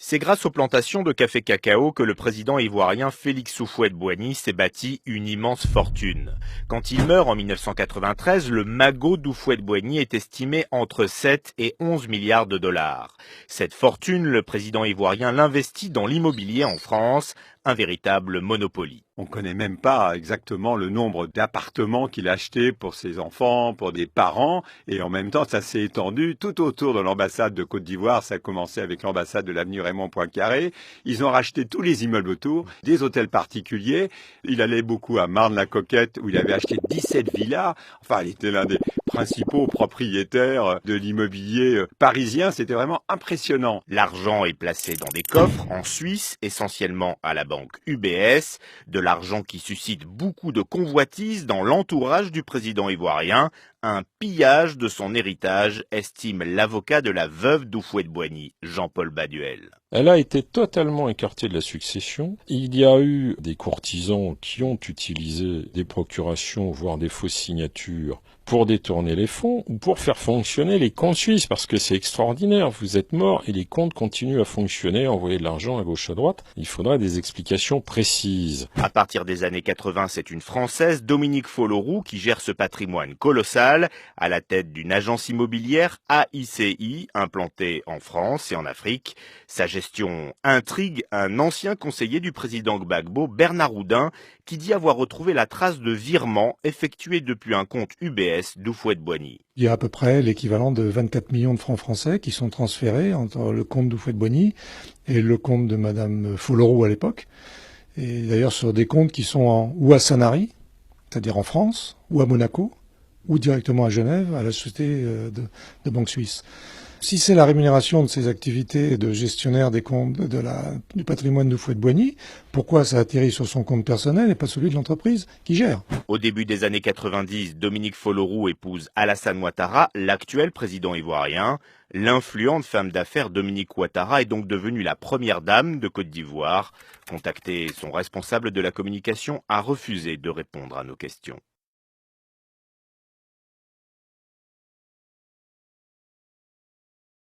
C'est grâce aux plantations de café cacao que le président ivoirien Félix Houphouët-Boigny s'est bâti une immense fortune. Quand il meurt en 1993, le magot d'Houphouët-Boigny est estimé entre 7 et 11 milliards de dollars. Cette fortune, le président ivoirien l'investit dans l'immobilier en France, un véritable monopoly. On ne connaît même pas exactement le nombre d'appartements qu'il a achetés pour ses enfants, pour des parents. Et en même temps, ça s'est étendu tout autour de l'ambassade de Côte d'Ivoire. Ça a commencé avec l'ambassade de l'avenue Raymond Poincaré. Ils ont racheté tous les immeubles autour, des hôtels particuliers. Il allait beaucoup à Marne-la-Coquette où il avait acheté 17 villas. Enfin, il était l'un des principaux propriétaires de l'immobilier parisien. C'était vraiment impressionnant. L'argent est placé dans des coffres en Suisse, essentiellement à la banque UBS, de l'argent qui suscite beaucoup de convoitises dans l'entourage du président ivoirien, un pillage de son héritage, estime l'avocat de la veuve d'Houphouët-Boigny, Jean-Paul Baduel. Elle a été totalement écartée de la succession. Il y a eu des courtisans qui ont utilisé des procurations, voire des fausses signatures, pour détourner les fonds ou pour faire fonctionner les comptes suisses, parce que c'est extraordinaire. Vous êtes mort et les comptes continuent à fonctionner, envoyer de l'argent à gauche à droite. Il faudra des explications précises. À partir des années 80, c'est une Française, Dominique Folloroux, qui gère ce patrimoine colossal, à la tête d'une agence immobilière AICI, implantée en France et en Afrique. Sa gestion intrigue un ancien conseiller du président Gbagbo, Bernard Oudin, qui dit avoir retrouvé la trace de virements effectués depuis un compte UBS d'Houphouët-Boigny. Il y a à peu près l'équivalent de 24 millions de francs français qui sont transférés entre le compte d'Houphouët-Boigny et le compte de Madame Folloroux à l'époque. Et d'ailleurs sur des comptes qui sont ou à Sanary, c'est-à-dire en France, ou à Monaco, ou directement à Genève, à la société de banque suisse. Si c'est la rémunération de ces activités de gestionnaire des comptes du patrimoine d'Houphouët-Boigny, pourquoi ça atterrit sur son compte personnel et pas celui de l'entreprise qui gère? Au début des années 90, Dominique Folloroux épouse Alassane Ouattara, l'actuel président ivoirien. L'influente femme d'affaires Dominique Ouattara est donc devenue la première dame de Côte d'Ivoire. Contacté, son responsable de la communication a refusé de répondre à nos questions.